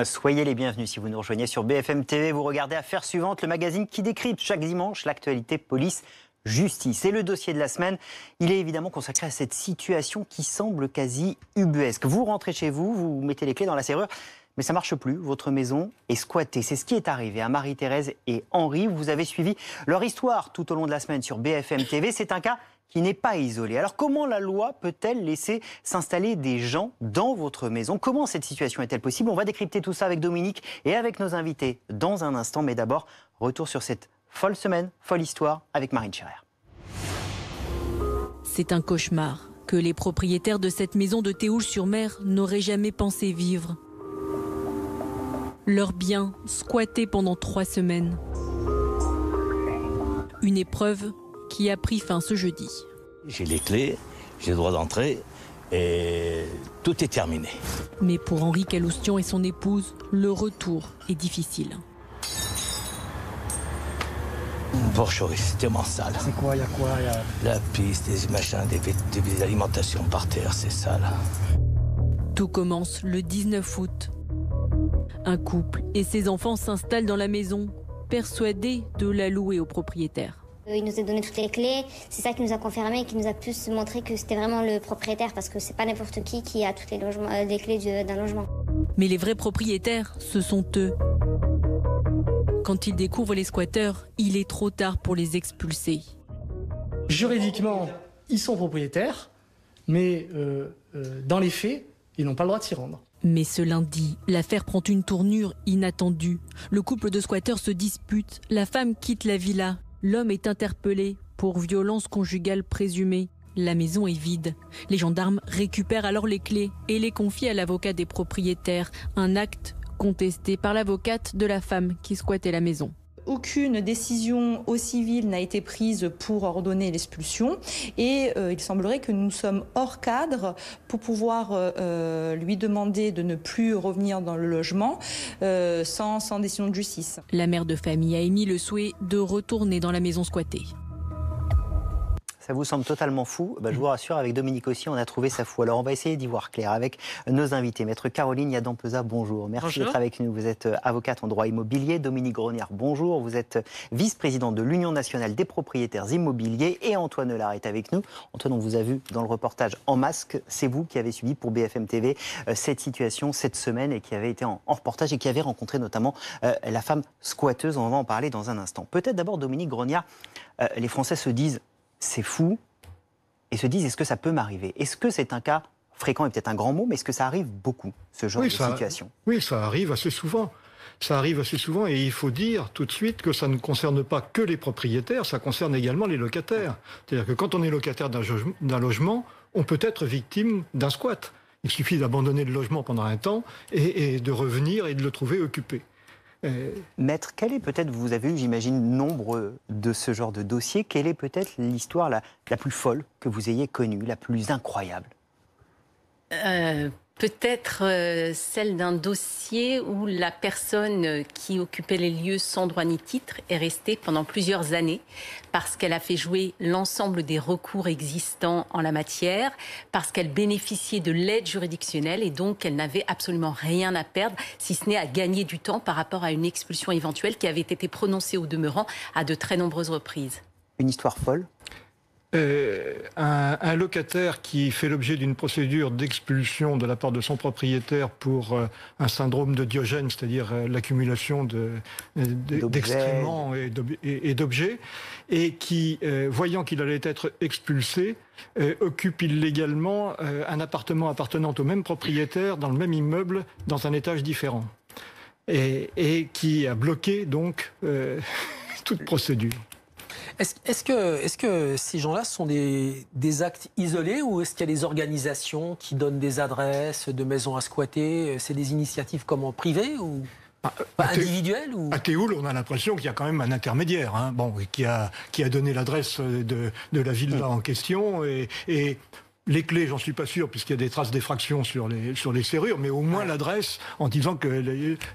Soyez les bienvenus si vous nous rejoignez sur BFM TV. Vous regardez Affaires suivantes, le magazine qui décrypte chaque dimanche l'actualité police-justice. Et le dossier de la semaine, il est évidemment consacré à cette situation qui semble quasi ubuesque. Vous rentrez chez vous, vous mettez les clés dans la serrure, mais ça ne marche plus. Votre maison est squattée. C'est ce qui est arrivé à Marie-Thérèse et Henri. Vous avez suivi leur histoire tout au long de la semaine sur BFM TV. C'est un cas qui n'est pas isolé. Alors comment la loi peut-elle laisser s'installer des gens dans votre maison? Comment cette situation est-elle possible? On va décrypter tout ça avec Dominique et avec nos invités dans un instant. Mais d'abord, retour sur cette folle semaine, folle histoire avec Marine Scherer. C'est un cauchemar que les propriétaires de cette maison de Théouches-sur-Mer n'auraient jamais pensé vivre. Leurs biens squattés pendant 3 semaines. Une épreuve qui a pris fin ce jeudi. J'ai les clés, j'ai le droit d'entrer et tout est terminé. Mais pour Henri Caloustian et son épouse, le retour est difficile. Porcherie, c'est tellement sale. C'est quoi, il y a quoi La piste, des machins, des alimentations par terre, c'est sale. Tout commence le 19 août. Un couple et ses enfants s'installent dans la maison, persuadés de la louer au propriétaire. Il nous a donné toutes les clés, c'est ça qui nous a confirmé et qui nous a plus montré que c'était vraiment le propriétaire parce que c'est pas n'importe qui a toutes les clés d'un logement. Mais les vrais propriétaires, ce sont eux. Quand ils découvrent les squatteurs, il est trop tard pour les expulser. Juridiquement, ils sont propriétaires, mais dans les faits, ils n'ont pas le droit de s'y rendre. Mais ce lundi, l'affaire prend une tournure inattendue. Le couple de squatteurs se dispute, la femme quitte la villa. L'homme est interpellé pour violence conjugale présumée. La maison est vide. Les gendarmes récupèrent alors les clés et les confient à l'avocat des propriétaires. Un acte contesté par l'avocate de la femme qui squattait la maison. Aucune décision au civil n'a été prise pour ordonner l'expulsion et il semblerait que nous sommes hors cadre pour pouvoir lui demander de ne plus revenir dans le logement sans décision de justice. La mère de famille a émis le souhait de retourner dans la maison squattée. Ça vous semble totalement fou? Je vous rassure, avec Dominique aussi, on a trouvé ça fou. Alors on va essayer d'y voir clair avec nos invités. Maître Caroline Yadan-Peza, bonjour. Merci d'être avec nous. Vous êtes avocate en droit immobilier. Dominique Grognard, bonjour. Vous êtes vice-présidente de l'Union nationale des propriétaires immobiliers. Et Antoine Lard est avec nous. Antoine, on vous a vu dans le reportage En Masque. C'est vous qui avez suivi pour BFM TV cette situation cette semaine et qui avez été en reportage et qui avez rencontré notamment la femme squatteuse. On va en parler dans un instant. Peut-être d'abord, Dominique Grognard, les Français se disent c'est fou, et se disent est-ce que ça peut m'arriver? Est-ce que c'est un cas fréquent, et peut-être un grand mot, mais est-ce que ça arrive beaucoup, ce genre de situation? Oui, ça arrive assez souvent. Ça arrive assez souvent, et il faut dire tout de suite que ça ne concerne pas que les propriétaires, ça concerne également les locataires. C'est-à-dire que quand on est locataire d'un logement, on peut être victime d'un squat. Il suffit d'abandonner le logement pendant un temps et de revenir et de le trouver occupé. Maître, quelle est peut-être, vous avez eu, j'imagine, nombre de ce genre de dossiers, quelle est peut-être l'histoire la plus folle que vous ayez connue, la plus incroyable? Peut-être celle d'un dossier où la personne qui occupait les lieux sans droit ni titre est restée pendant plusieurs années parce qu'elle a fait jouer l'ensemble des recours existants en la matière, parce qu'elle bénéficiait de l'aide juridictionnelle et donc elle n'avait absolument rien à perdre, si ce n'est à gagner du temps par rapport à une expulsion éventuelle qui avait été prononcée au demeurant à de très nombreuses reprises. Une histoire folle? Un locataire qui fait l'objet d'une procédure d'expulsion de la part de son propriétaire pour un syndrome de Diogène, c'est-à-dire l'accumulation d'excréments et d'objets, et qui, voyant qu'il allait être expulsé, occupe illégalement un appartement appartenant au même propriétaire dans le même immeuble, dans un étage différent, et qui a bloqué donc toute procédure. Est-ce que ces gens-là sont des actes isolés ou est-ce qu'il y a des organisations qui donnent des adresses de maisons à squatter? C'est des initiatives comment, privées ou individuelles ou... À Théoules, on a l'impression qu'il y a quand même un intermédiaire, qui a donné l'adresse de la villa en question et Les clés, j'en suis pas sûr, puisqu'il y a des traces d'effraction sur les serrures, mais au moins l'adresse en disant que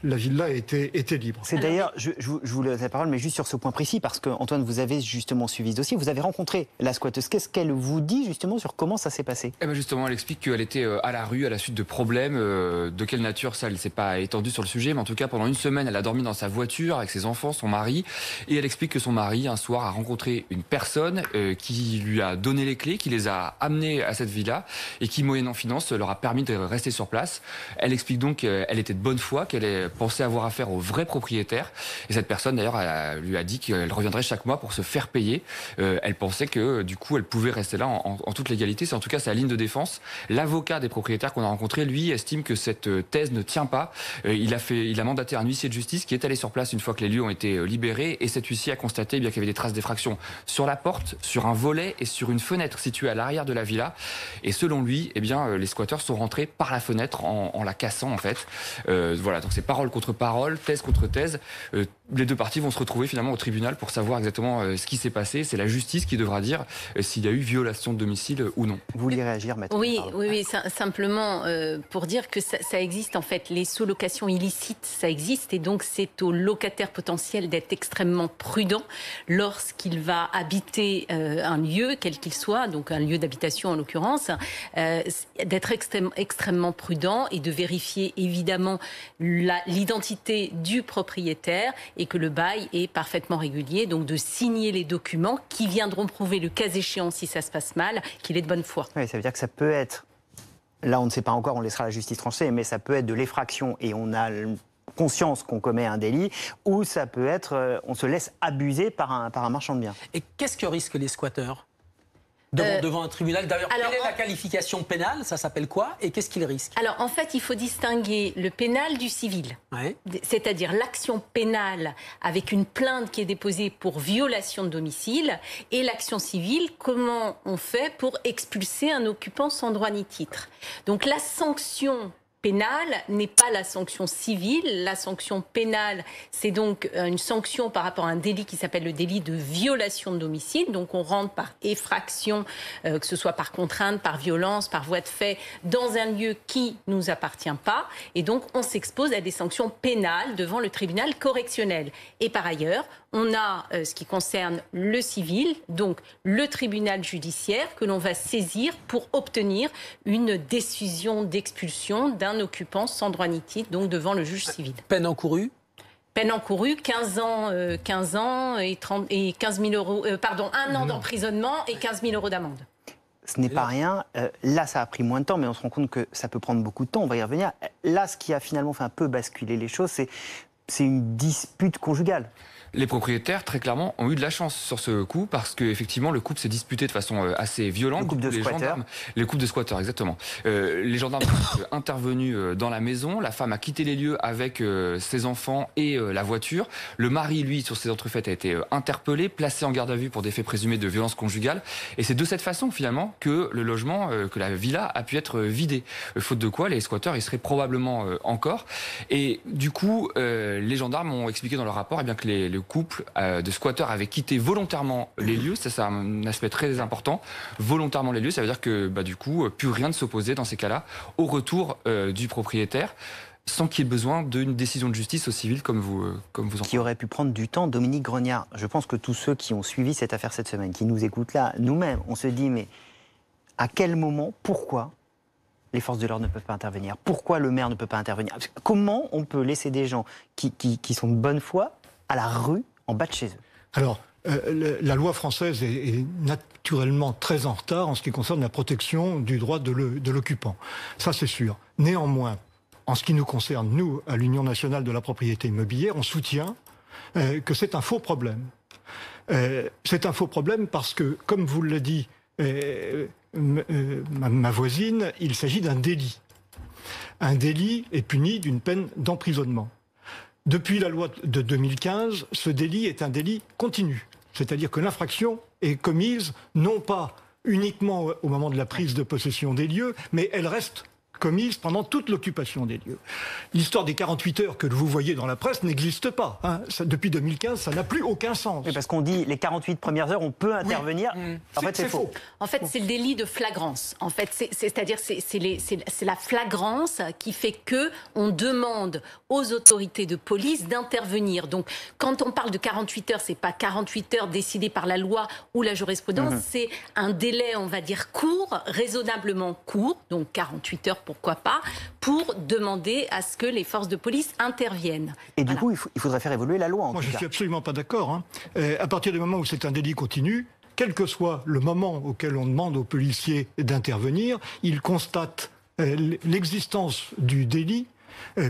la villa était libre. C'est d'ailleurs, je vous laisse la parole, mais juste sur ce point précis, parce que Antoine, vous avez justement suivi ce dossier, vous avez rencontré la squatteuse. Qu'est-ce qu'elle vous dit justement sur comment ça s'est passé? Eh ben justement, elle explique qu'elle était à la rue à la suite de problèmes. De quelle nature, ça, elle ne s'est pas étendue sur le sujet, mais en tout cas, pendant une semaine, elle a dormi dans sa voiture avec ses enfants, son mari, et elle explique que son mari, un soir, a rencontré une personne qui lui a donné les clés, qui les a amenés à cette villa, et qui, moyennant finance, leur a permis de rester sur place. Elle explique donc qu'elle était de bonne foi, qu'elle pensait avoir affaire au vrai propriétaire. Et cette personne, d'ailleurs, lui a dit qu'elle reviendrait chaque mois pour se faire payer. Elle pensait que, du coup, elle pouvait rester là en toute légalité. C'est en tout cas sa ligne de défense. L'avocat des propriétaires qu'on a rencontré, lui, estime que cette thèse ne tient pas. Il a mandaté un huissier de justice qui est allé sur place une fois que les lieux ont été libérés. Et cet huissier a constaté bien qu'il y avait des traces d'effraction sur la porte, sur un volet et sur une fenêtre située à l'arrière de la villa. Et selon lui, eh bien, les squatteurs sont rentrés par la fenêtre en la cassant en fait. Voilà, donc c'est parole contre parole, thèse contre thèse. Les deux parties vont se retrouver finalement au tribunal pour savoir exactement ce qui s'est passé. C'est la justice qui devra dire s'il y a eu violation de domicile ou non. Vous voulez réagir, maître? Oui, simplement pour dire que ça existe en fait. Les sous-locations illicites, ça existe et donc c'est au locataire potentiel d'être extrêmement prudent lorsqu'il va habiter un lieu, quel qu'il soit, donc un lieu d'habitation en l'occurrence, d'être extrêmement prudent et de vérifier évidemment l'identité du propriétaire et que le bail est parfaitement régulier, donc de signer les documents qui viendront prouver, le cas échéant, si ça se passe mal, qu'il est de bonne foi. Oui, ça veut dire que ça peut être, là on ne sait pas encore, on laissera la justice trancher, mais ça peut être de l'effraction et on a conscience qu'on commet un délit, ou ça peut être, on se laisse abuser par un marchand de biens. Et qu'est-ce que risquent les squatteurs devant un tribunal? D'ailleurs, quelle est la qualification pénale? Ça s'appelle quoi? Et qu'est-ce qu'ils risquent? Alors, en fait, il faut distinguer le pénal du civil. Ouais. C'est-à-dire l'action pénale avec une plainte qui est déposée pour violation de domicile et l'action civile, comment on fait pour expulser un occupant sans droit ni titre. Donc, la sanction pénale n'est pas la sanction civile. La sanction pénale, c'est donc une sanction par rapport à un délit qui s'appelle le délit de violation de domicile. Donc on rentre par effraction, que ce soit par contrainte, par violence, par voie de fait, dans un lieu qui ne nous appartient pas. Et donc on s'expose à des sanctions pénales devant le tribunal correctionnel. Et par ailleurs, on a ce qui concerne le civil, donc le tribunal judiciaire que l'on va saisir pour obtenir une décision d'expulsion d'un occupant sans droit ni titre, donc devant le juge civil. Peine encourue? Peine encourue, 15 ans et 15 000 euros, un an d'emprisonnement et 15 000 euros d'amende. Ce n'est pas rien. Là, ça a pris moins de temps, mais on se rend compte que ça peut prendre beaucoup de temps. On va y revenir. Là, ce qui a finalement fait un peu basculer les choses, c'est une dispute conjugale. Les propriétaires, très clairement, ont eu de la chance sur ce coup parce qu'effectivement, le couple s'est disputé de façon assez violente. Le couple de squatteurs. Les couples de squatteurs, exactement. Les gendarmes sont intervenus dans la maison. La femme a quitté les lieux avec ses enfants et la voiture. Le mari, lui, sur ces entrefaites, a été interpellé, placé en garde à vue pour des faits présumés de violence conjugale. Et c'est de cette façon, finalement, que le logement, que la villa a pu être vidée. Faute de quoi, les squatteurs y seraient probablement encore. Et du coup, les gendarmes ont expliqué dans leur rapport eh bien, que le couple de squatteurs avait quitté volontairement les lieux. Ça, c'est un aspect très important. Volontairement les lieux, ça veut dire que du coup, plus rien ne s'opposait dans ces cas-là au retour du propriétaire, sans qu'il y ait besoin d'une décision de justice au civil comme vous en parlez. Qui aurait pu prendre du temps. Dominique Grognard, je pense que tous ceux qui ont suivi cette affaire cette semaine, qui nous écoutent là, nous-mêmes, on se dit, mais à quel moment, pourquoi les forces de l'ordre ne peuvent pas intervenir? Pourquoi le maire ne peut pas intervenir? Comment on peut laisser des gens qui sont de bonne foi à la rue, en bas de chez eux? Alors, la loi française est naturellement très en retard en ce qui concerne la protection du droit de l'occupant. Ça, c'est sûr. Néanmoins, en ce qui nous concerne, nous, à l'Union nationale de la propriété immobilière, on soutient que c'est un faux problème. C'est un faux problème parce que, comme vous l'a dit ma voisine, il s'agit d'un délit. Un délit est puni d'une peine d'emprisonnement. Depuis la loi de 2015, ce délit est un délit continu. C'est-à-dire que l'infraction est commise non pas uniquement au moment de la prise de possession des lieux, mais elle reste commises pendant toute l'occupation des lieux. L'histoire des 48 heures que vous voyez dans la presse n'existe pas. Hein. Depuis 2015, ça n'a plus aucun sens. Oui, parce qu'on dit les 48 premières heures, on peut intervenir. Oui. En fait, c'est faux. En fait, c'est le délit de flagrance. En fait, c'est-à-dire c'est la flagrance qui fait que on demande aux autorités de police d'intervenir. Donc, quand on parle de 48 heures, c'est pas 48 heures décidées par la loi ou la jurisprudence, c'est un délai, on va dire, court, raisonnablement court, donc 48 heures, pourquoi pas, pour demander à ce que les forces de police interviennent. Et du coup, il faudrait faire évoluer la loi, en Moi, tout je cas. suis absolument pas d'accord. Hein. À partir du moment où c'est un délit continu, quel que soit le moment auquel on demande aux policiers d'intervenir, ils constatent l'existence du délit,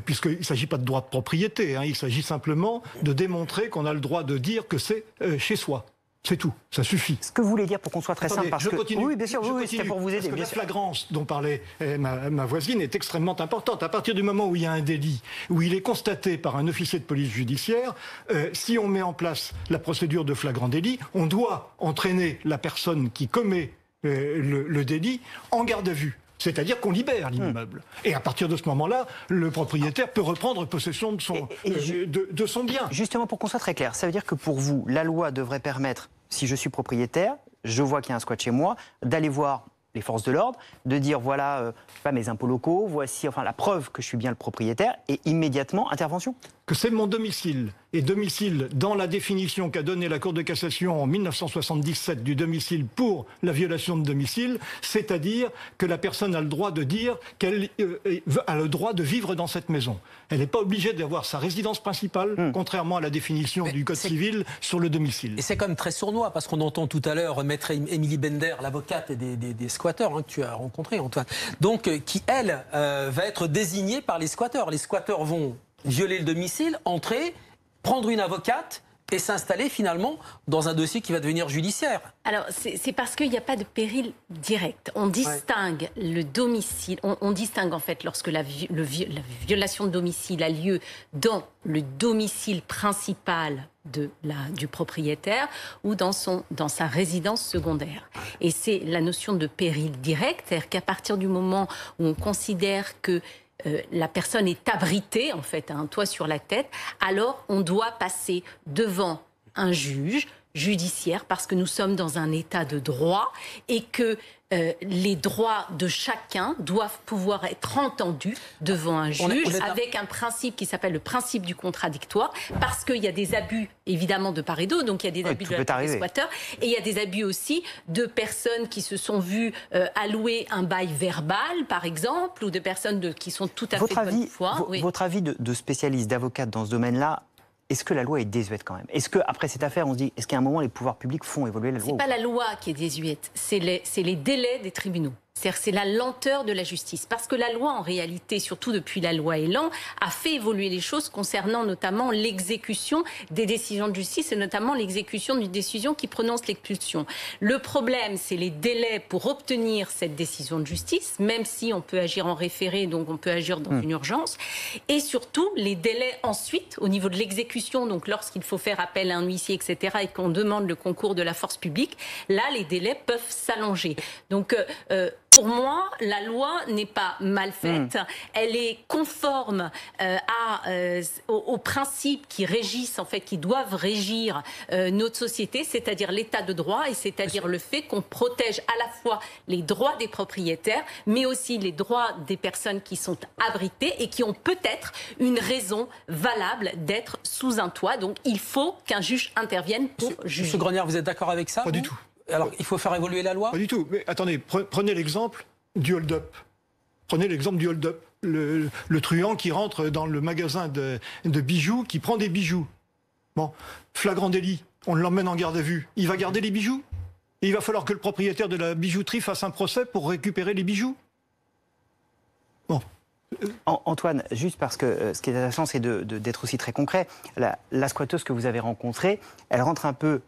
puisqu'il ne s'agit pas de droit de propriété, hein, il s'agit simplement de démontrer qu'on a le droit de dire que c'est chez soi. C'est tout, ça suffit. Ce que vous voulez dire pour qu'on soit très simple, parce que... Continue, oui, bien sûr, oui, c'était pour vous aider. Parce que la flagrance dont parlait ma voisine est extrêmement importante. À partir du moment où il y a un délit, où il est constaté par un officier de police judiciaire, si on met en place la procédure de flagrant délit, on doit entraîner la personne qui commet le délit en garde à vue. C'est-à-dire qu'on libère l'immeuble. Et à partir de ce moment-là, le propriétaire peut reprendre possession de son bien. Justement, pour qu'on soit très clair, ça veut dire que pour vous, la loi devrait permettre, si je suis propriétaire, je vois qu'il y a un squat chez moi, d'aller voir les forces de l'ordre, de dire voilà, je sais pas, mes impôts locaux, voici enfin la preuve que je suis bien le propriétaire, et immédiatement intervention. Que c'est mon domicile. Et domicile, dans la définition qu'a donnée la Cour de cassation en 1977 du domicile pour la violation de domicile, c'est-à-dire que la personne a le droit de dire qu'elle a le droit de vivre dans cette maison. Elle n'est pas obligée d'avoir sa résidence principale, contrairement à la définition du Code civil sur le domicile. Et c'est quand même très sournois, parce qu'on entend tout à l'heure Maître Émilie Bender, l'avocate des squatteurs que tu as rencontré, Antoine, donc qui, elle, va être désignée par les squatteurs. Les squatteurs vont violer le domicile, entrer, prendre une avocate et s'installer finalement dans un dossier qui va devenir judiciaire. Alors, c'est parce qu'il n'y a pas de péril direct. On distingue le domicile, on distingue en fait lorsque la violation de domicile a lieu dans le domicile principal du propriétaire ou dans sa résidence secondaire. Et c'est la notion de péril direct, c'est-à-dire qu'à partir du moment où on considère que la personne est abritée, en fait, à un toit sur la tête, alors on doit passer devant un juge judiciaire parce que nous sommes dans un état de droit et que les droits de chacun doivent pouvoir être entendus devant un juge avec un principe qui s'appelle le principe du contradictoire parce qu'il y a des abus évidemment de part et d'autre, donc il y a des abus des squatteurs et il y a des abus aussi de personnes qui se sont vues allouer un bail verbal par exemple ou de personnes qui sont tout à fait de bonne foi. Votre avis de spécialiste, d'avocate dans ce domaine-là, est-ce que la loi est désuète quand même? Est-ce qu'après cette affaire, on se dit, est-ce qu'à un moment, les pouvoirs publics font évoluer la loi? C'est pas la loi qui est désuète, c'est les délais des tribunaux. C'est la lenteur de la justice. Parce que la loi, en réalité, surtout depuis la loi Elan, a fait évoluer les choses concernant notamment l'exécution des décisions de justice et notamment l'exécution d'une décision qui prononce l'expulsion. Le problème, c'est les délais pour obtenir cette décision de justice, même si on peut agir en référé, donc on peut agir dans une urgence. Et surtout, les délais ensuite, au niveau de l'exécution, donc lorsqu'il faut faire appel à un huissier, etc., et qu'on demande le concours de la force publique, là, les délais peuvent s'allonger. Donc, pour moi, la loi n'est pas mal faite. Elle est conforme aux principes qui régissent, en fait, qui doivent régir notre société, c'est-à-dire l'état de droit et c'est-à-dire le fait qu'on protège à la fois les droits des propriétaires, mais aussi les droits des personnes qui sont abritées et qui ont peut-être une raison valable d'être sous un toit. Donc, il faut qu'un juge intervienne pour juger. Monsieur Grognard, vous êtes d'accord avec ça? Pas du tout. Alors, il faut faire évoluer la loi? Pas du tout. Mais attendez, prenez l'exemple du hold-up. Prenez l'exemple du hold-up. Le truand qui rentre dans le magasin de bijoux, qui prend des bijoux. Bon, flagrant délit, on l'emmène en garde à vue. Il va garder les bijoux? Et il va falloir que le propriétaire de la bijouterie fasse un procès pour récupérer les bijoux? Bon. Antoine, juste parce que ce qui est intéressant, c'est d'être aussi très concret. La squatteuse que vous avez rencontrée, elle rentre un peu...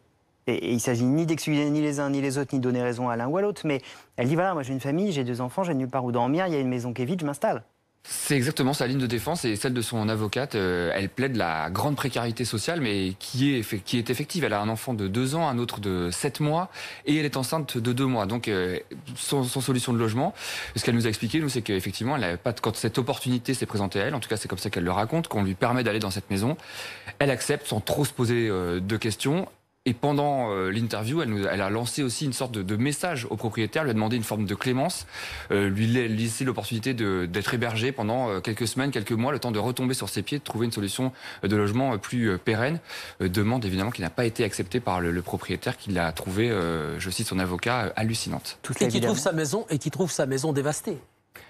Et il ne s'agit ni d'excuser ni les uns ni les autres, ni de donner raison à l'un ou à l'autre, mais elle dit voilà, moi j'ai une famille, j'ai 2 enfants, j'ai nulle part où dormir, il y a une maison qui est vide, je m'installe. C'est exactement sa ligne de défense et celle de son avocate. Elle plaide la grande précarité sociale, mais qui est effective. Elle a un enfant de 2 ans, un autre de 7 mois, et elle est enceinte de 2 mois. Donc, sans solution de logement. Ce qu'elle nous a expliqué, nous, c'est qu'effectivement, elle avait pas, quand cette opportunité s'est présentée à elle, en tout cas, c'est comme ça qu'elle le raconte, qu'on lui permet d'aller dans cette maison, elle accepte sans trop se poser de questions. Et pendant l'interview, elle a lancé aussi une sorte de message au propriétaire, lui a demandé une forme de clémence, lui laisser l'opportunité d'être hébergé pendant quelques semaines, quelques mois, le temps de retomber sur ses pieds, de trouver une solution de logement plus pérenne. Demande évidemment qui n'a pas été acceptée par le propriétaire, qui l'a trouvée, je cite son avocat, hallucinante. Et qui trouve sa maison dévastée.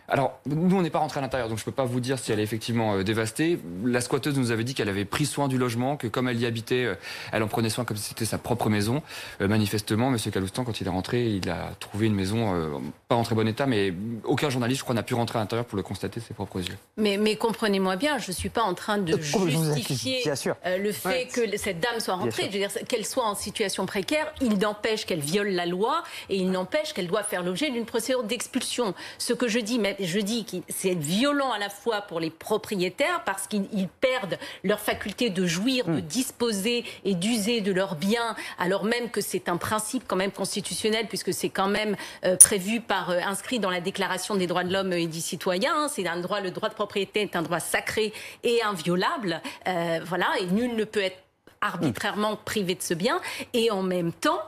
Alors, nous, on n'est pas rentré à l'intérieur, donc je ne peux pas vous dire si elle est effectivement dévastée. La squatteuse nous avait dit qu'elle avait pris soin du logement, que comme elle y habitait, elle en prenait soin comme si c'était sa propre maison. Manifestement, M. Caloustan, quand il est rentré, il a trouvé une maison pas en très bon état, mais aucun journaliste, je crois, n'a pu rentrer à l'intérieur pour le constater de ses propres yeux. Mais comprenez-moi bien, je ne suis pas en train de justifier le fait que cette dame soit rentrée. Je veux dire, qu'elle soit en situation précaire, il n'empêche qu'elle viole la loi et il n'empêche qu'elle doit faire l'objet d'une procédure d'expulsion. Ce que je dis, je dis que c'est violent à la fois pour les propriétaires parce qu'ils perdent leur faculté de jouir, de disposer et d'user de leurs biens, alors même que c'est un principe quand même constitutionnel puisque c'est quand même prévu inscrit dans la Déclaration des droits de l'homme et du citoyen. C'est un droit, le droit de propriété est un droit sacré et inviolable. Voilà, et nul ne peut être arbitrairement privé de ce bien. Et en même temps,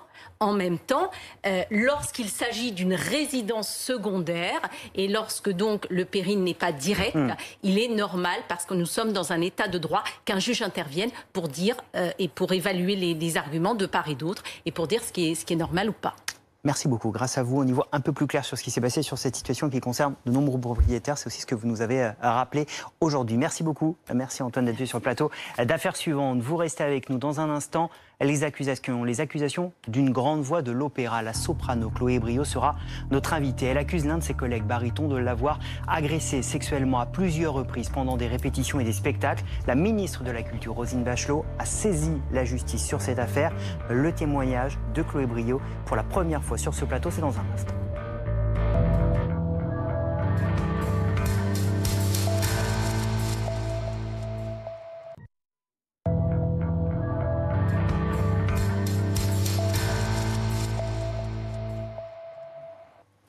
lorsqu'il s'agit d'une résidence secondaire et lorsque donc le péril n'est pas direct, il est normal, parce que nous sommes dans un état de droit, qu'un juge intervienne pour dire et pour évaluer les arguments de part et d'autre et pour dire ce qui est normal ou pas. Merci beaucoup. Grâce à vous, on y voit un peu plus clair sur ce qui s'est passé sur cette situation qui concerne de nombreux propriétaires. C'est aussi ce que vous nous avez rappelé aujourd'hui. Merci beaucoup. Merci Antoine d'être venu sur le plateau d'Affaires suivantes. Vous restez avec nous dans un instant. Les accusations d'une grande voix de l'opéra, la soprano Chloé Brio sera notre invitée. Elle accuse l'un de ses collègues barytons de l'avoir agressée sexuellement à plusieurs reprises pendant des répétitions et des spectacles. La ministre de la Culture, Roselyne Bachelot, a saisi la justice sur cette affaire. Le témoignage de Chloé Brio pour la première fois sur ce plateau, c'est dans un instant.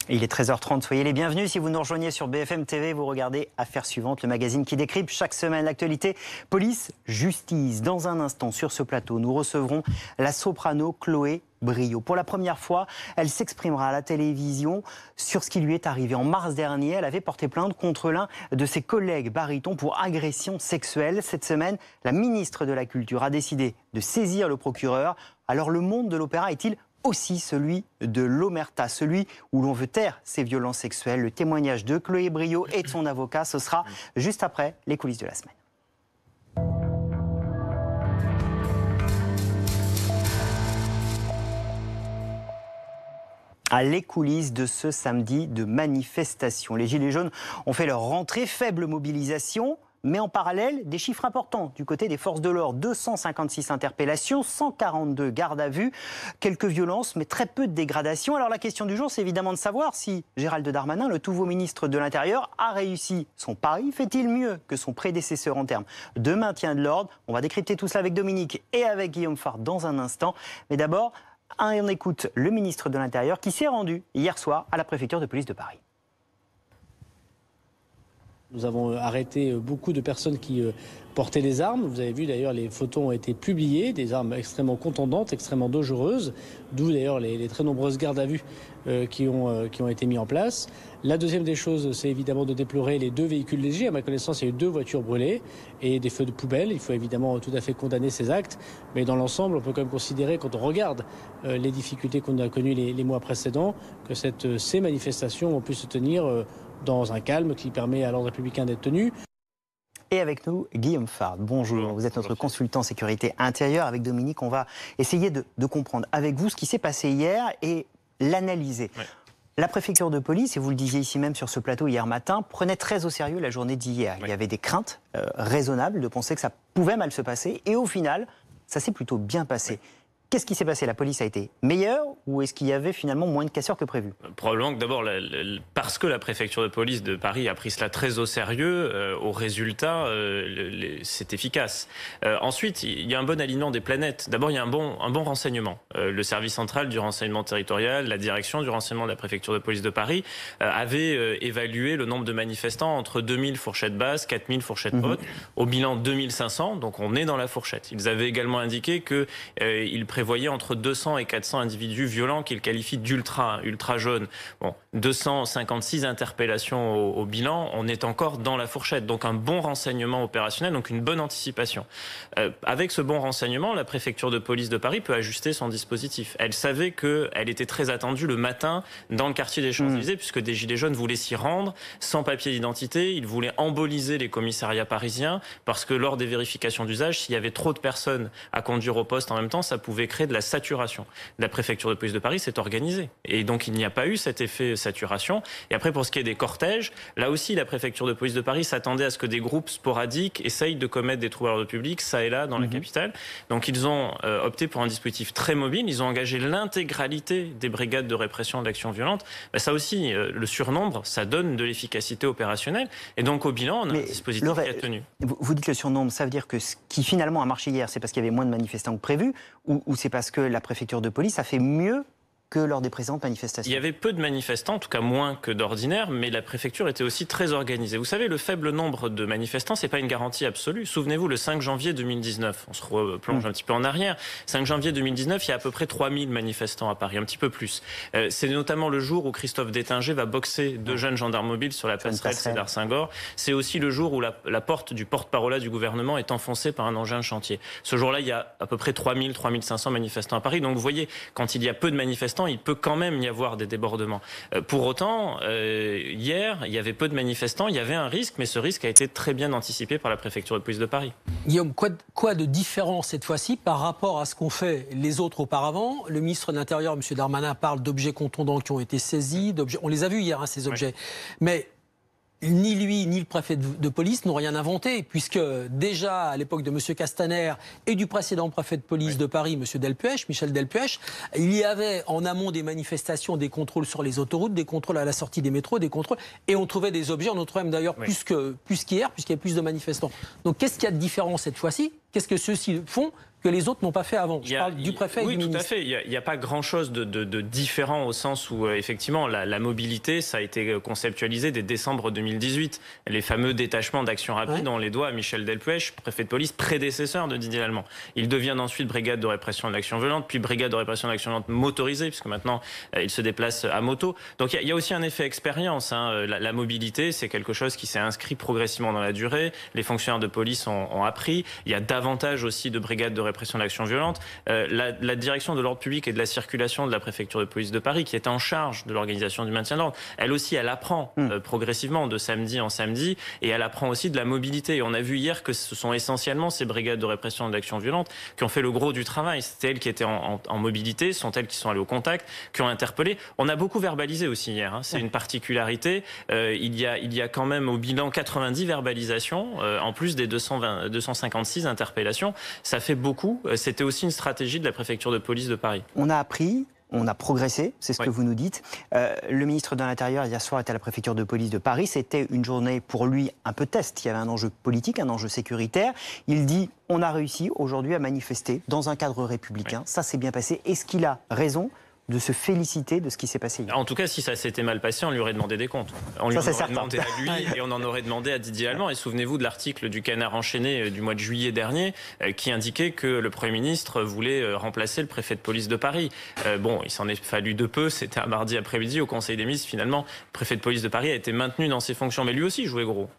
Il est 13h30, soyez les bienvenus. Si vous nous rejoignez sur BFM TV, vous regardez Affaires suivantes, le magazine qui décrypte chaque semaine l'actualité police-justice. Dans un instant, sur ce plateau, nous recevrons la soprano Chloé Brio. Pour la première fois, elle s'exprimera à la télévision sur ce qui lui est arrivé. En mars dernier, elle avait porté plainte contre l'un de ses collègues barytons pour agression sexuelle. Cette semaine, la ministre de la Culture a décidé de saisir le procureur. Alors le monde de l'opéra est-il aussi celui de l'omerta, celui où l'on veut taire ces violences sexuelles? Le témoignage de Chloé Brio et de son avocat, ce sera juste après les coulisses de la semaine. À les coulisses de ce samedi de manifestation. Les Gilets jaunes ont fait leur rentrée, faible mobilisation. Mais en parallèle, des chiffres importants du côté des forces de l'ordre. 256 interpellations, 142 gardes à vue, quelques violences, mais très peu de dégradations. Alors la question du jour, c'est évidemment de savoir si Gérald Darmanin, le nouveau ministre de l'Intérieur, a réussi son pari. Fait-il mieux que son prédécesseur en termes de maintien de l'ordre? On va décrypter tout cela avec Dominique et avec Guillaume Fard dans un instant. Mais d'abord, on écoute le ministre de l'Intérieur qui s'est rendu hier soir à la préfecture de police de Paris. Nous avons arrêté beaucoup de personnes qui portaient des armes. Vous avez vu d'ailleurs, les photos ont été publiées, des armes extrêmement contendantes, extrêmement dangereuses, d'où d'ailleurs les très nombreuses gardes à vue qui ont été mis en place. La deuxième des choses, c'est évidemment de déplorer les 2 véhicules légers. À ma connaissance, il y a eu 2 voitures brûlées et des feux de poubelle. Il faut évidemment tout à fait condamner ces actes. Mais dans l'ensemble, on peut quand même considérer, quand on regarde les difficultés qu'on a connues les mois précédents, que ces manifestations ont pu se tenir dans un calme qui permet à l'ordre républicain d'être tenu. Et avec nous, Guillaume Fard. Bonjour, vous êtes notre consultant sécurité intérieure. Avec Dominique, on va essayer de comprendre avec vous ce qui s'est passé hier et l'analyser. Ouais. La préfecture de police, et vous le disiez ici même sur ce plateau hier matin, prenait très au sérieux la journée d'hier. Ouais. Il y avait des craintes raisonnables de penser que ça pouvait mal se passer. Et au final, ça s'est plutôt bien passé. Ouais. Qu'est-ce qui s'est passé? La police a été meilleure ou est-ce qu'il y avait finalement moins de casseurs que prévu? Probablement que d'abord, parce que la préfecture de police de Paris a pris cela très au sérieux, au résultat, c'est efficace. Ensuite, il y a un bon alignement des planètes. D'abord, il y a un bon renseignement. Le service central du renseignement territorial, la direction du renseignement de la préfecture de police de Paris avait évalué le nombre de manifestants entre 2000 fourchettes basses, 4000 fourchettes hautes, au bilan 2500, donc on est dans la fourchette. Ils avaient également indiqué qu'ils prévoyait entre 200 et 400 individus violents qu'ils qualifient d'ultra jaunes. Bon, 256 interpellations au bilan, on est encore dans la fourchette. Donc un bon renseignement opérationnel, donc une bonne anticipation. Avec ce bon renseignement, la préfecture de police de Paris peut ajuster son dispositif. Elle savait qu'elle était très attendue le matin dans le quartier des Champs-Élysées, puisque des gilets jaunes voulaient s'y rendre sans papier d'identité. Ils voulaient emboliser les commissariats parisiens parce que lors des vérifications d'usage, s'il y avait trop de personnes à conduire au poste en même temps, ça pouvait créer de la saturation. La préfecture de police de Paris s'est organisée. Et donc, il n'y a pas eu cet effet saturation. Et après, pour ce qui est des cortèges, là aussi, la préfecture de police de Paris s'attendait à ce que des groupes sporadiques essayent de commettre des troubles à l'ordre public, ça et là, dans la capitale. Donc, ils ont opté pour un dispositif très mobile. Ils ont engagé l'intégralité des brigades de répression de l'action violente. Ben, ça aussi, le surnombre, ça donne de l'efficacité opérationnelle. Et donc, au bilan, on a un dispositif qui a tenu. Vous dites le surnombre, ça veut dire que ce qui finalement a marché hier, c'est parce qu'il y avait moins de manifestants que prévu, ou c'est parce que la préfecture de police a fait mieux que lors des présentes manifestations? Il y avait peu de manifestants, en tout cas moins que d'ordinaire, mais la préfecture était aussi très organisée. Vous savez, le faible nombre de manifestants, c'est pas une garantie absolue. Souvenez-vous, le 5 janvier 2019, on se replonge un petit peu en arrière, 5 janvier 2019, il y a à peu près 3000 manifestants à Paris, un petit peu plus. C'est notamment le jour où Christophe Détinger va boxer deux jeunes gendarmes mobiles sur la passerelle Sédar-Senghor. C'est aussi le jour où la porte du porte-parole du gouvernement est enfoncée par un engin de chantier. Ce jour-là, il y a à peu près 3000, 3500 manifestants à Paris. Donc vous voyez, quand il y a peu de manifestants, il peut quand même y avoir des débordements. Pour autant, hier, il y avait peu de manifestants, il y avait un risque, mais ce risque a été très bien anticipé par la préfecture de police de Paris. Guillaume, quoi de différent cette fois-ci par rapport à ce qu'ont fait les autres auparavant? Le ministre de l'Intérieur, M. Darmanin, parle d'objets contondants qui ont été saisis, on les a vus hier, ces objets. Mais ni lui, ni le préfet de police n'ont rien inventé, puisque déjà, à l'époque de M. Castaner et du précédent préfet de police de Paris, M. Delpuech, Michel Delpuech, il y avait en amont des manifestations des contrôles sur les autoroutes, des contrôles à la sortie des métros, des contrôles, et on trouvait des objets, on en trouvait même d'ailleurs plus qu'hier, puisqu'il y avait plus de manifestants. Donc qu'est-ce qu'il y a de différent cette fois-ci? Qu'est-ce que ceux-ci font que les autres n'ont pas fait avant? Je parle du préfet et du ministre. Oui, tout à fait. Il n'y a pas grand-chose de différent au sens où, effectivement, la mobilité, ça a été conceptualisé dès décembre 2018. Les fameux détachements d'action rapide, on les doit à Michel Delpuech, préfet de police, prédécesseur de Didier Lallement. Il devient ensuite brigade de répression de l'action violente, puis brigade de répression de l'action violente motorisée, puisque maintenant, il se déplace à moto. Donc il y a aussi un effet expérience. La mobilité, c'est quelque chose qui s'est inscrit progressivement dans la durée. Les fonctionnaires de police ont appris. Il y a davantage aussi de brigades de répression de l'action violente. La direction de l'ordre public et de la circulation de la préfecture de police de Paris, qui est en charge de l'organisation du maintien de l'ordre, elle aussi, elle apprend progressivement de samedi en samedi, et elle apprend aussi de la mobilité. Et on a vu hier que ce sont essentiellement ces brigades de répression de l'action violente qui ont fait le gros du travail. C'était elles qui étaient en mobilité, ce sont elles qui sont allées au contact, qui ont interpellé. On a beaucoup verbalisé aussi hier, c'est une particularité. Il y a quand même au bilan 90 verbalisations, en plus des 256 interpellations. Ça fait beaucoup. C'était aussi une stratégie de la préfecture de police de Paris. On a appris, on a progressé, c'est ce que vous nous dites. Le ministre de l'Intérieur, hier soir, était à la préfecture de police de Paris. C'était une journée, pour lui, un peu test. Il y avait un enjeu politique, un enjeu sécuritaire. Il dit, on a réussi aujourd'hui à manifester dans un cadre républicain. Ça s'est bien passé. Est-ce qu'il a raison de se féliciter de ce qui s'est passé hier? En tout cas, si ça s'était mal passé, on lui aurait demandé des comptes. On lui aurait demandé à lui et on en aurait demandé à Didier Lallement. Et souvenez-vous de l'article du Canard enchaîné du mois de juillet dernier qui indiquait que le Premier ministre voulait remplacer le préfet de police de Paris. Bon, il s'en est fallu de peu. C'était un mardi après-midi au Conseil des ministres. Finalement, le préfet de police de Paris a été maintenu dans ses fonctions. Mais lui aussi jouait gros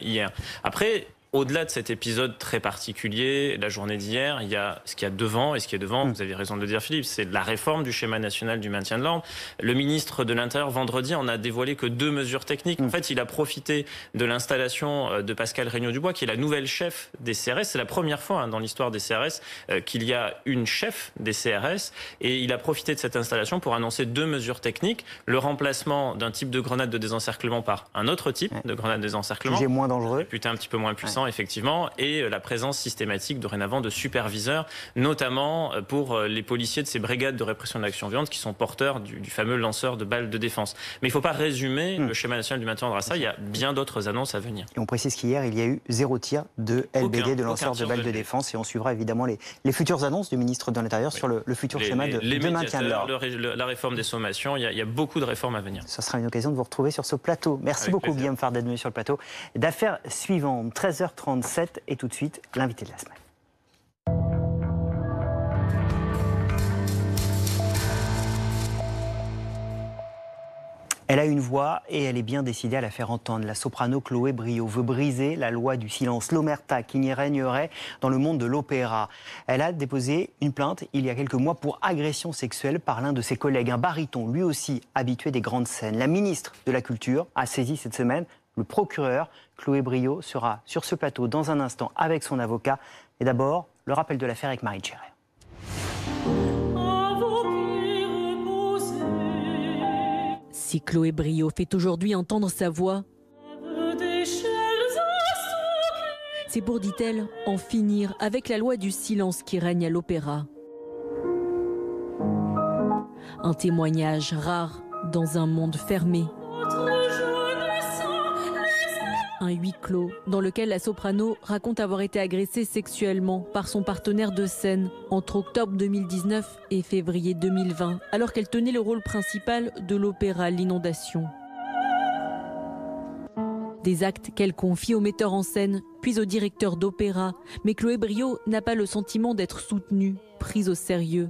hier. Après, au-delà de cet épisode très particulier, la journée d'hier, il y a ce qu'il y a devant, et ce qui est devant, vous avez raison de le dire Philippe, c'est la réforme du schéma national du maintien de l'ordre. Le ministre de l'Intérieur, vendredi, en a dévoilé que 2 mesures techniques. En fait, il a profité de l'installation de Pascal Regnault-Dubois, qui est la nouvelle chef des CRS. C'est la première fois dans l'histoire des CRS qu'il y a une chef des CRS, et il a profité de cette installation pour annoncer 2 mesures techniques. Le remplacement d'un type de grenade de désencerclement par un autre type de grenade de désencerclement. Jugé moins dangereux. Réputé un petit peu moins puissant. ans, effectivement, et la présence systématique dorénavant de superviseurs, notamment pour les policiers de ces brigades de répression de l'action violente qui sont porteurs du fameux lanceur de balles de défense. Mais il ne faut pas résumer le schéma national du maintien en ordre à ça, il y a bien d'autres annonces à venir. Et on précise qu'hier, il y a eu 0 tir de LBD, de lanceur de balles de défense, et on suivra évidemment les futures annonces du ministre de l'Intérieur sur le futur schéma de maintien de l'ordre. La réforme des sommations, il y a beaucoup de réformes à venir. Ce sera une occasion de vous retrouver sur ce plateau. Merci beaucoup Guillaume Fard d'être venu sur le plateau. D'affaires suivantes, 13h37 et tout de suite l'invité de la semaine. Elle a une voix et elle est bien décidée à la faire entendre. La soprano Chloé Briot veut briser la loi du silence, l'omerta qui n'y régnerait dans le monde de l'opéra. Elle a déposé une plainte il y a quelques mois pour agression sexuelle par l'un de ses collègues, un baryton, lui aussi habitué des grandes scènes. La ministre de la Culture a saisi cette semaine le procureur. Chloé Briot sera sur ce plateau dans un instant avec son avocat. Et d'abord, le rappel de l'affaire avec Marine Chéret. Si Chloé Briot fait aujourd'hui entendre sa voix, c'est pour, dit-elle, en finir avec la loi du silence qui règne à l'opéra. Un témoignage rare dans un monde fermé. Un huis clos dans lequel la soprano raconte avoir été agressée sexuellement par son partenaire de scène entre octobre 2019 et février 2020, alors qu'elle tenait le rôle principal de l'opéra L'Inondation. Des actes qu'elle confie au metteur en scène, puis au directeur d'opéra. Mais Chloé Briot n'a pas le sentiment d'être soutenue, prise au sérieux.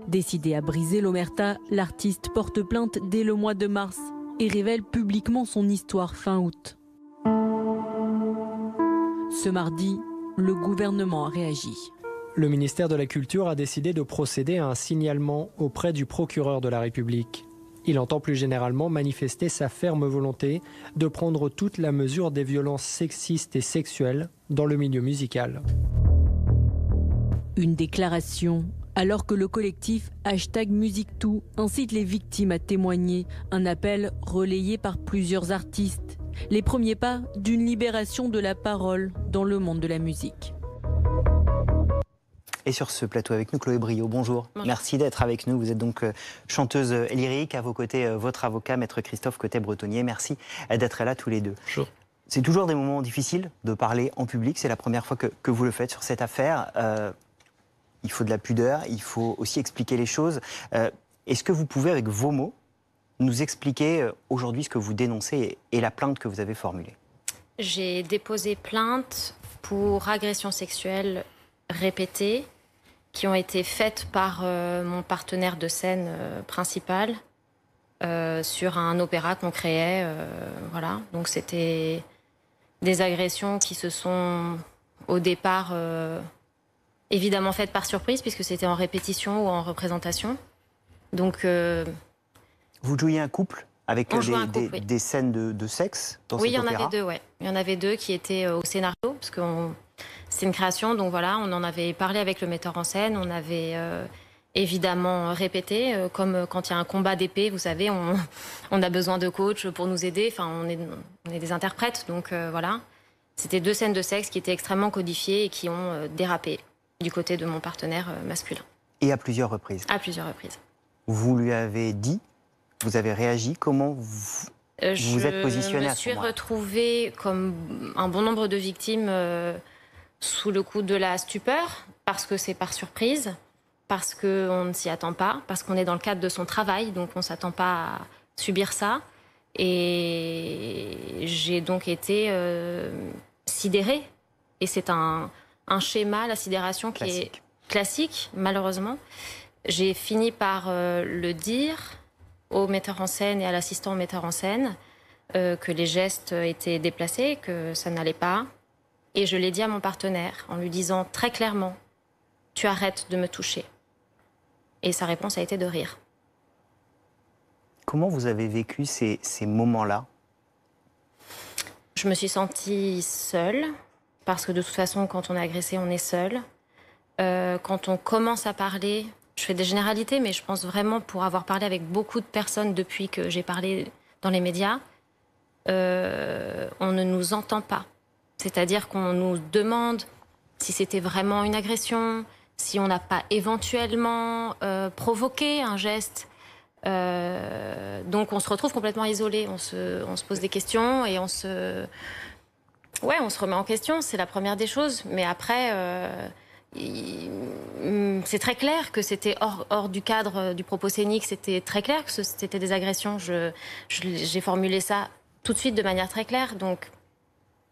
Décidée à briser l'omerta, l'artiste porte plainte dès le mois de mars et révèle publiquement son histoire fin août. Ce mardi, le gouvernement a réagi. Le ministère de la Culture a décidé de procéder à un signalement auprès du procureur de la République. Il entend plus généralement manifester sa ferme volonté de prendre toute la mesure des violences sexistes et sexuelles dans le milieu musical. Une déclaration alors que le collectif #MusiqueToo incite les victimes à témoigner, un appel relayé par plusieurs artistes. Les premiers pas d'une libération de la parole dans le monde de la musique. Et sur ce plateau avec nous, Chloé Briot, bonjour. Merci d'être avec nous. Vous êtes donc chanteuse lyrique, à vos côtés votre avocat, maître Christophe Côté-Bretonnier. Merci d'être là tous les deux. Bonjour. C'est toujours des moments difficiles de parler en public, c'est la première fois que vous le faites sur cette affaire. Il faut de la pudeur, il faut aussi expliquer les choses. Est-ce que vous pouvez, avec vos mots, nous expliquer aujourd'hui ce que vous dénoncez et la plainte que vous avez formulée? J'ai déposé plainte pour agression sexuelle répétée qui ont été faites par mon partenaire de scène principal sur un opéra qu'on créait. Voilà. Donc c'était des agressions qui se sont au départ évidemment faites par surprise puisque c'était en répétition ou en représentation. Donc vous jouiez un couple avec des scènes de sexe dans cet opéra? Oui, il y en avait deux, ouais. Il y en avait deux qui étaient au scénario parce que c'est une création, donc voilà, on en avait parlé avec le metteur en scène, on avait évidemment répété, comme quand il y a un combat d'épée, vous savez, on a besoin de coach pour nous aider, enfin on est des interprètes, donc voilà. C'était deux scènes de sexe qui étaient extrêmement codifiées et qui ont dérapé du côté de mon partenaire masculin. Et à plusieurs reprises? À plusieurs reprises. Vous lui avez dit, vous avez réagi, comment vous êtes positionné à ce moment-là? Je me suis retrouvée, comme un bon nombre de victimes, sous le coup de la stupeur, parce que c'est par surprise, parce qu'on ne s'y attend pas, parce qu'on est dans le cadre de son travail, donc on ne s'attend pas à subir ça. Et j'ai donc été sidérée. Et c'est un schéma, la sidération, qui est classique, malheureusement. J'ai fini par le dire au metteur en scène et à l'assistant au metteur en scène, que les gestes étaient déplacés, que ça n'allait pas. Et je l'ai dit à mon partenaire en lui disant très clairement « Tu arrêtes de me toucher ». Et sa réponse a été de rire. Comment vous avez vécu ces moments-là? Je me suis sentie seule, parce que de toute façon, quand on est agressé, on est seul. Quand on commence à parler, je fais des généralités, mais je pense vraiment pour avoir parlé avec beaucoup de personnes depuis que j'ai parlé dans les médias, on ne nous entend pas. C'est-à-dire qu'on nous demande si c'était vraiment une agression, si on n'a pas éventuellement provoqué un geste. Donc on se retrouve complètement isolé, on se pose des questions et on se remet en question, c'est la première des choses. Mais après, c'est très clair que c'était hors du cadre du propos scénique, c'était très clair que c'était des agressions. J'ai formulé ça tout de suite de manière très claire, donc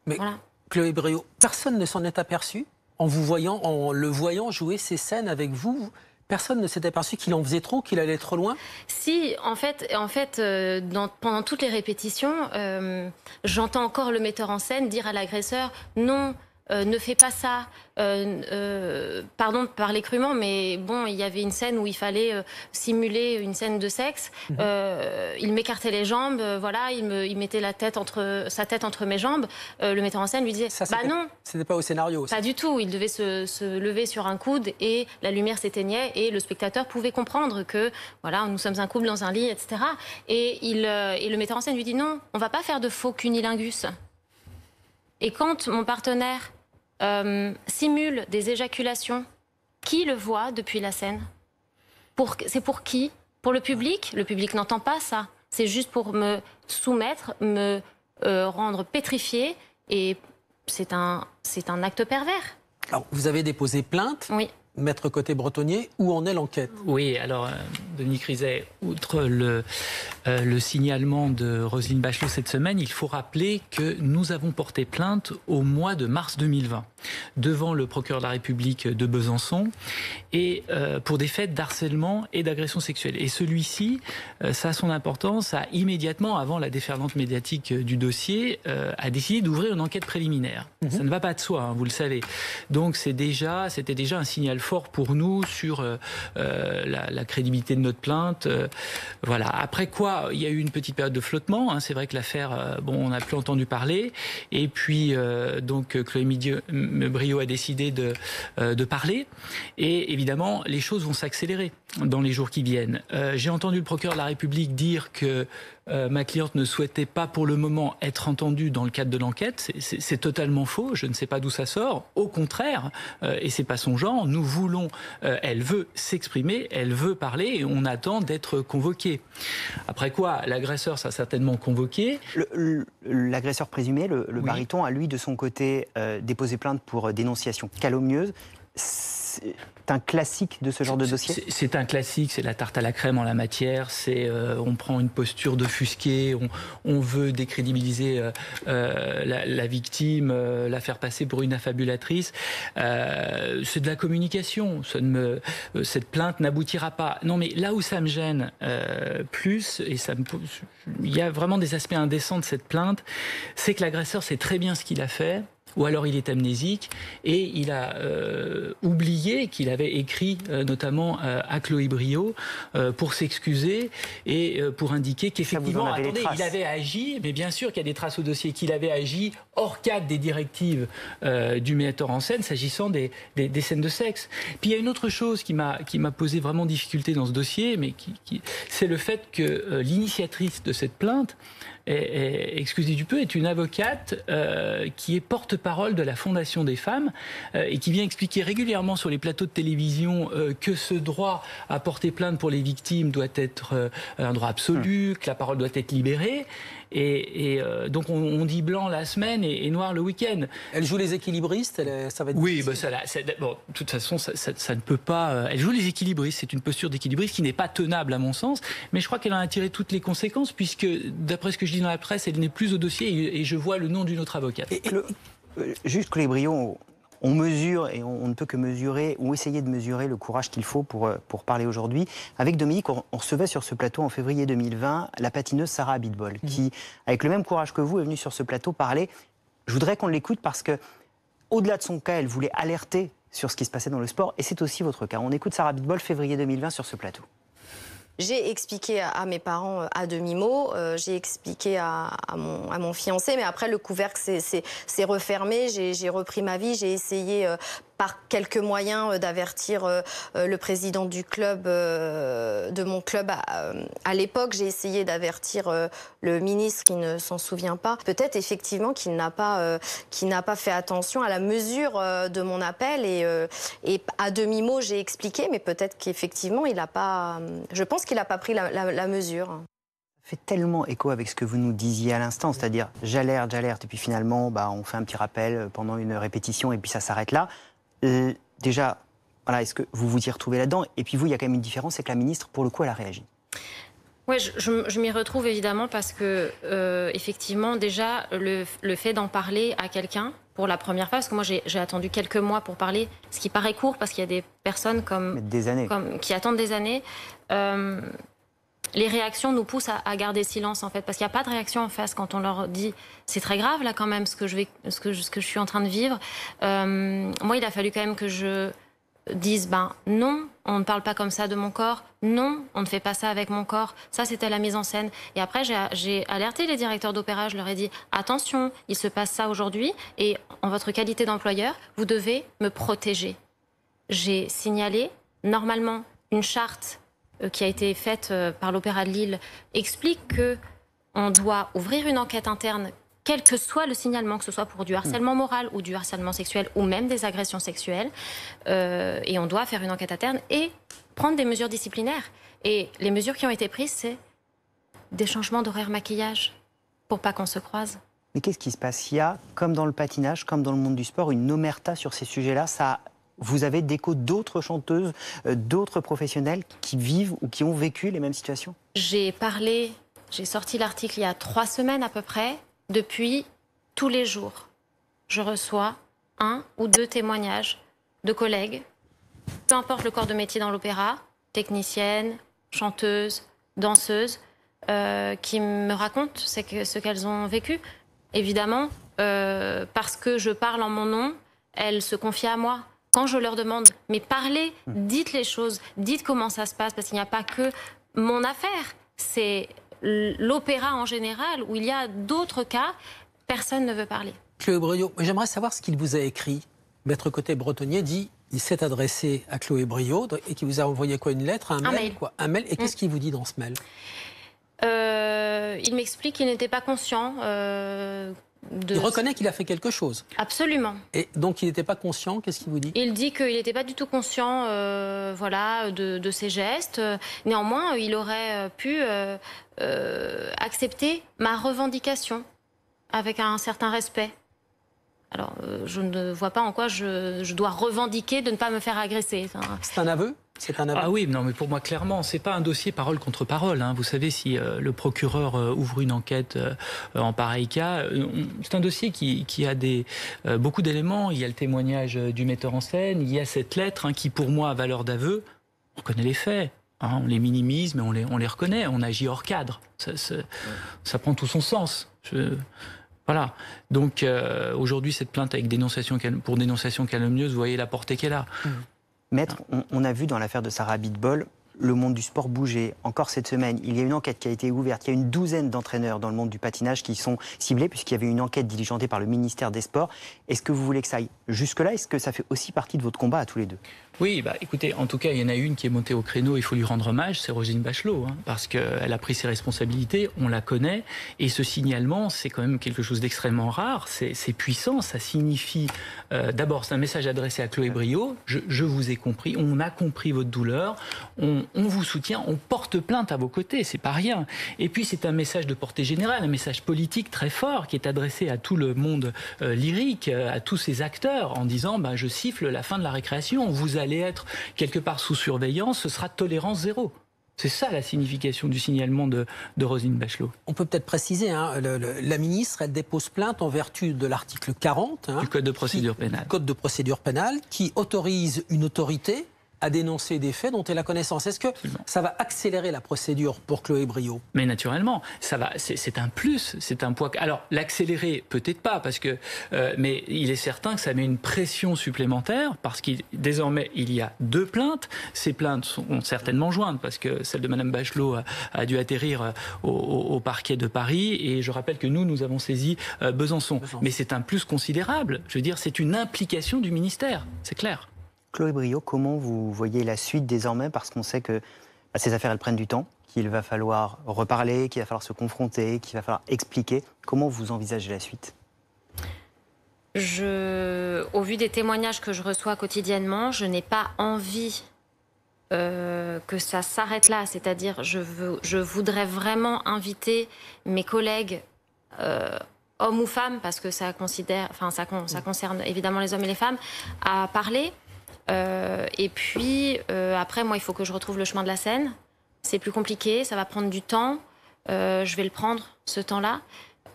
mais voilà. Chloé Briot, personne ne s'en est aperçu en le voyant jouer ces scènes avec vous. Personne ne s'est aperçu qu'il en faisait trop, qu'il allait trop loin? Si, en fait, pendant toutes les répétitions, j'entends encore le metteur en scène dire à l'agresseur « Non, ne fais pas ça. Pardon de parler crûment, mais bon, il y avait une scène où il fallait simuler une scène de sexe. Il m'écartait les jambes, voilà, il mettait sa tête entre mes jambes. Le metteur en scène lui disait « Bah non !» C'était pas au scénario. Pas du tout. Il devait se lever sur un coude et la lumière s'éteignait et le spectateur pouvait comprendre que voilà, nous sommes un couple dans un lit, etc. Et le metteur en scène lui dit « Non, on va pas faire de faux cunilingus. » Et quand mon partenaire simule des éjaculations, qui le voit depuis la scène? C'est pour qui? Pour le public? Le public n'entend pas ça. C'est juste pour me soumettre, me rendre pétrifiée, et c'est un acte pervers. Alors, vous avez déposé plainte? Oui. Maître Côté-Bretonnier, où en est l'enquête? Oui, alors Dominique Rizet, outre le signalement de Roselyne Bachelot cette semaine, il faut rappeler que nous avons porté plainte au mois de mars 2020 devant le procureur de la République de Besançon et pour des faits d'harcèlement et d'agression sexuelle. Et celui-ci, ça a son importance, a immédiatement, avant la déferlante médiatique du dossier, a décidé d'ouvrir une enquête préliminaire. Ça ne va pas de soi, hein, vous le savez. Donc c'était déjà un signal fort pour nous sur la crédibilité de notre plainte. Voilà. Après quoi, il y a eu une petite période de flottement. Hein. C'est vrai que l'affaire, on n'a plus entendu parler. Et puis, donc, Chloé Briot a décidé de parler. Et évidemment, les choses vont s'accélérer dans les jours qui viennent. J'ai entendu le procureur de la République dire que ma cliente ne souhaitait pas pour le moment être entendue dans le cadre de l'enquête. C'est totalement faux, je ne sais pas d'où ça sort. Au contraire, et c'est pas son genre, nous voulons, elle veut s'exprimer, elle veut parler et on attend d'être convoqué. Après quoi, l'agresseur sera certainement convoqué. L'agresseur présumé, le baryton, a lui de son côté déposé plainte pour dénonciation calomnieuse. C'est un classique de ce genre de dossier? C'est un classique, c'est la tarte à la crème en la matière. On prend une posture d'offusqué, on veut décrédibiliser la victime, la faire passer pour une affabulatrice. C'est de la communication. Cette plainte n'aboutira pas. Non, mais là où ça me gêne plus, et il y a vraiment des aspects indécents de cette plainte, c'est que l'agresseur sait très bien ce qu'il a fait. Ou alors il est amnésique et il a oublié qu'il avait écrit notamment à Chloé Briot pour s'excuser et pour indiquer qu'effectivement, attendez, il avait agi, mais bien sûr qu'il y a des traces au dossier, qu'il avait agi hors cadre des directives du metteur en scène s'agissant des scènes de sexe. Puis il y a une autre chose qui m'a posé vraiment difficulté dans ce dossier, mais c'est le fait que l'initiatrice de cette plainte, excusez du peu, est une avocate qui est porte-parole de la Fondation des femmes et qui vient expliquer régulièrement sur les plateaux de télévision que ce droit à porter plainte pour les victimes doit être un droit absolu, que la parole doit être libérée. Et donc on dit blanc la semaine et noir le week-end. Elle joue les équilibristes, ça va être oui, bah bon, de toute façon, ça ne peut pas... elle joue les équilibristes, c'est une posture d'équilibriste qui n'est pas tenable à mon sens, mais je crois qu'elle en a tiré toutes les conséquences, puisque d'après ce que je dis dans la presse, elle n'est plus au dossier et je vois le nom d'une autre avocate. Juste Chloé Briot, on mesure et on ne peut que mesurer ou essayer de mesurer le courage qu'il faut pour parler aujourd'hui. Avec Dominique, on recevait sur ce plateau en février 2020 la patineuse Sarah Abitbol, qui, avec le même courage que vous, est venue sur ce plateau parler. Je voudrais qu'on l'écoute parce que, au-delà de son cas, elle voulait alerter sur ce qui se passait dans le sport, et c'est aussi votre cas. On écoute Sarah Abitbol, février 2020, sur ce plateau. J'ai expliqué à mes parents à demi-mot, j'ai expliqué à mon fiancé, mais après le couvercle s'est refermé, j'ai repris ma vie, j'ai essayé par quelques moyens d'avertir le président du club, de mon club. À l'époque, j'ai essayé d'avertir le ministre qui ne s'en souvient pas. Peut-être effectivement qu'il n'a pas fait attention à la mesure de mon appel et à demi-mot j'ai expliqué, mais peut-être qu'effectivement il n'a pas. Je pense qu'il n'a pas pris la mesure. Ça fait tellement écho avec ce que vous nous disiez à l'instant, c'est-à-dire j'alerte, et puis finalement on fait un petit rappel pendant une répétition et puis ça s'arrête là. Déjà, voilà, est-ce que vous vous y retrouvez là-dedans? Et puis vous, il y a quand même une différence, c'est que la ministre, pour le coup, elle a réagi. Oui, je m'y retrouve évidemment parce que, effectivement, déjà, le fait d'en parler à quelqu'un pour la première fois, parce que moi j'ai attendu quelques mois pour parler, ce qui paraît court parce qu'il y a des personnes qui attendent des années. Les réactions nous poussent à garder silence en fait, parce qu'il n'y a pas de réaction en face quand on leur dit c'est très grave là quand même ce que je suis en train de vivre. Moi, il a fallu quand même que je dise non, on ne parle pas comme ça de mon corps, non, on ne fait pas ça avec mon corps, ça c'était la mise en scène. Et après j'ai alerté les directeurs d'opéra, je leur ai dit attention, il se passe ça aujourd'hui et en votre qualité d'employeur, vous devez me protéger. J'ai signalé, normalement une charte qui a été faite par l'Opéra de Lille explique qu'on doit ouvrir une enquête interne, quel que soit le signalement, que ce soit pour du harcèlement moral ou du harcèlement sexuel ou même des agressions sexuelles. Et on doit faire une enquête interne et prendre des mesures disciplinaires. Et les mesures qui ont été prises, c'est des changements d'horaire maquillage pour pas qu'on se croise. Mais qu'est-ce qui se passe? Il y a, comme dans le patinage, comme dans le monde du sport, une omerta sur ces sujets-là. Vous avez d'écho d'autres chanteuses, d'autres professionnels qui vivent ou qui ont vécu les mêmes situations? J'ai sorti l'article il y a 3 semaines à peu près. Depuis, tous les jours, je reçois 1 ou 2 témoignages de collègues, peu importe le corps de métier dans l'opéra, techniciennes, chanteuses, danseuses, qui me racontent ce qu'elles ont vécu. Évidemment, parce que je parle en mon nom, elles se confient à moi. Quand je leur demande, mais parlez, dites les choses, dites comment ça se passe, parce qu'il n'y a pas que mon affaire, c'est l'opéra en général, où il y a d'autres cas, personne ne veut parler. Chloé Briot, j'aimerais savoir ce qu'il vous a écrit. Maître Côté-Bretonnier dit il s'est adressé à Chloé Briot et qui vous a envoyé quoi, une lettre, un mail. Quoi, un mail. Et qu'est-ce qu'il vous dit dans ce mail? Il m'explique qu'il n'était pas conscient. Il reconnaît qu'il a fait quelque chose. Absolument. Et donc il n'était pas conscient, qu'est-ce qu'il vous dit? Il dit qu'il n'était pas du tout conscient de ses gestes. Néanmoins, il aurait pu accepter ma revendication avec un certain respect. Alors, je ne vois pas en quoi je dois revendiquer de ne pas me faire agresser. C'est un aveu? Ah oui, non, mais pour moi, clairement, c'est pas un dossier parole contre parole. Hein. Vous savez, si le procureur ouvre une enquête en pareil cas, c'est un dossier qui a beaucoup d'éléments. Il y a le témoignage du metteur en scène, il y a cette lettre qui, pour moi, a valeur d'aveu. On reconnaît les faits. On les minimise, mais on les reconnaît. On agit hors cadre. Ça prend tout son sens. Voilà. Donc, aujourd'hui, cette plainte avec pour dénonciation calomnieuse, vous voyez la portée qu'elle a. Maître, on a vu dans l'affaire de Sarah Abitbol le monde du sport bouger. Encore cette semaine, il y a une enquête qui a été ouverte. Il y a une douzaine d'entraîneurs dans le monde du patinage qui sont ciblés, puisqu'il y avait une enquête diligentée par le ministère des Sports. Est-ce que vous voulez que ça aille jusque-là? Est-ce que ça fait aussi partie de votre combat à tous les deux? Oui, écoutez, en tout cas, il y en a une qui est montée au créneau, il faut lui rendre hommage, c'est Roselyne Bachelot, parce qu'elle a pris ses responsabilités, on la connaît, et ce signalement, c'est quand même quelque chose d'extrêmement rare, c'est puissant, ça signifie, d'abord, c'est un message adressé à Chloé Briot, je vous ai compris, on a compris votre douleur, on vous soutient, on porte plainte à vos côtés, c'est pas rien. Et puis, c'est un message de portée générale, un message politique très fort, qui est adressé à tout le monde lyrique, à tous ces acteurs, en disant, je siffle la fin de la récréation, vous allez être quelque part sous surveillance, ce sera tolérance zéro. C'est ça la signification du signalement de Roselyne Bachelot. On peut peut-être préciser, la ministre, elle dépose plainte en vertu de l'article 40 du Code de procédure pénale. Code de procédure pénale, qui autorise une autorité à dénoncer des faits dont elle a connaissance. Est-ce que ça va accélérer la procédure pour Chloé Briot? Mais naturellement, ça va. C'est un plus, c'est un poids. Alors l'accélérer, peut-être pas, parce que, mais il est certain que ça met une pression supplémentaire parce qu'il désormais il y a 2 plaintes. Ces plaintes sont certainement jointes parce que celle de Madame Bachelot a dû atterrir au parquet de Paris et je rappelle que nous avons saisi Besançon. Mais c'est un plus considérable. Je veux dire, c'est une implication du ministère, c'est clair. Chloé Briot, comment vous voyez la suite désormais? Parce qu'on sait que ces affaires, elles prennent du temps, qu'il va falloir reparler, qu'il va falloir se confronter, qu'il va falloir expliquer. Comment vous envisagez la suite? Au vu des témoignages que je reçois quotidiennement, je n'ai pas envie que ça s'arrête là. C'est-à-dire, je voudrais vraiment inviter mes collègues, hommes ou femmes, parce que ça concerne évidemment les hommes et les femmes, à parler. Et puis, après, moi, il faut que je retrouve le chemin de la Seine. C'est plus compliqué, ça va prendre du temps. Je vais le prendre, ce temps-là.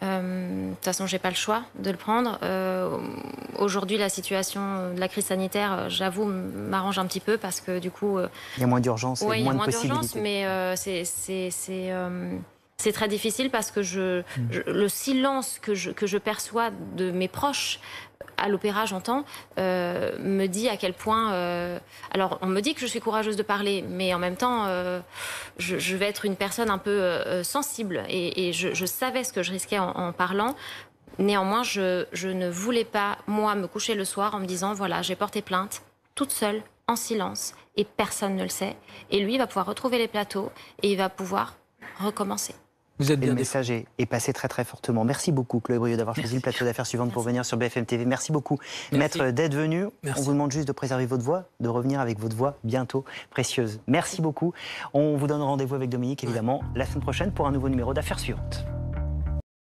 De toute façon, j'ai pas le choix de le prendre. Aujourd'hui, la situation de la crise sanitaire, j'avoue, m'arrange un petit peu parce que du coup, il y a moins d'urgence, ouais, moins de possibilités. Mais c'est très difficile parce que le silence que je perçois de mes proches à l'opéra, j'entends, me dit à quel point... alors, on me dit que je suis courageuse de parler, mais en même temps, je vais être une personne un peu sensible. Et je savais ce que je risquais en parlant. Néanmoins, je ne voulais pas, moi, me coucher le soir en me disant, voilà, j'ai porté plainte, toute seule, en silence, et personne ne le sait. Et lui, il va pouvoir retrouver les plateaux, et il va pouvoir recommencer. Vous êtes bien. Le message est passé très très fortement. Merci beaucoup Chloé Briot d'avoir choisi le plateau d'affaires suivante pour venir sur BFM TV. Merci beaucoup Maître d'être venu. On vous demande juste de préserver votre voix, de revenir avec votre voix bientôt précieuse. Merci beaucoup. On vous donne rendez-vous avec Dominique évidemment la semaine prochaine pour un nouveau numéro d'affaires suivantes.